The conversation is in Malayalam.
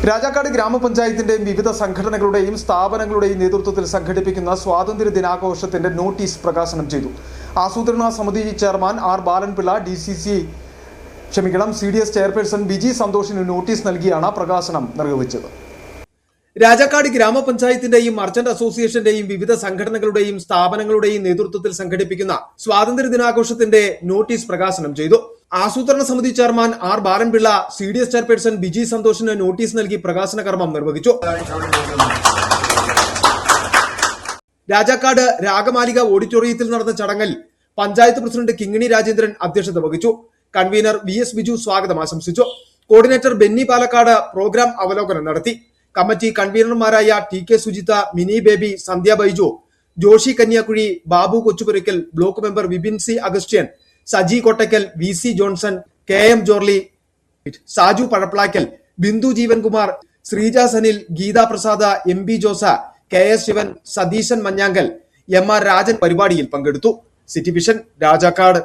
രാജാക്കാട് ഗ്രാമപഞ്ചായത്തിന്റെയും വിവിധ സംഘടനകളുടെയും സ്ഥാപനങ്ങളുടെയും നേതൃത്വത്തിൽ സംഘടിപ്പിക്കുന്ന സ്വാതന്ത്ര്യ ദിനാഘോഷത്തിന്റെ നോട്ടീസ് പ്രകാശനം ചെയ്തു. ആസൂത്രണ സമിതി chairman R Balan Pillai CDS chairperson Biji സന്തോഷിന് നോട്ടീസ് നൽകിയാണ് പ്രകാശനം നിർവഹിച്ചത്. രാജാക്കാട് ഗ്രാമപഞ്ചായത്തിന്റെയും മർച്ചന്റ് അസോസിയേഷന്റെയും വിവിധ സംഘടനകളുടെയും സ്ഥാപനങ്ങളുടെയും നേതൃത്വത്തിൽ സംഘടിപ്പിക്കുന്ന സ്വാതന്ത്ര്യ ദിനാഘോഷത്തിന്റെ നോട്ടീസ് പ്രകാശനം ചെയ്തു. ആസൂത്രണ സമിതി chairman R Balan Pillai CDS chairperson Biji സന്തോഷിന് നോട്ടീസ് നൽകി പ്രകാശന കർമ്മം നിർവഹിച്ചു. രാജാക്കാട് രാഗമാലിക ഓഡിറ്റോറിയത്തിൽ നടന്ന ചടങ്ങിൽ പഞ്ചായത്ത് പ്രസിഡന്റ് കിങ്ങിണി രാജേന്ദ്രൻ അധ്യക്ഷത വഹിച്ചു. കൺവീനർ VS ബിജു സ്വാഗതം ആശംസിച്ചു. കോർഡിനേറ്റർ ബെന്നി പാലക്കാട് പ്രോഗ്രാം അവലോകനം നടത്തി. കമ്മിറ്റി കൺവീനർമാരായ TK Sujitha, Mini Baby, Sandhya Baiju, Joshi Kanyakuzhi, Babu Kochupurakkal, block member Vipin C Augustine, Saji Kottakkal, VC Johnson, KM Jorly, Saju Pazhaplackal, Bindu Jeevankumar, Sreeja Sanil, Geetha Prasada, MB Jose, KS Shivan, Satheesan Manjankal, MR Rajan പരിപാടിയിൽ പങ്കെടുത്തു. City vision, Rajakkad.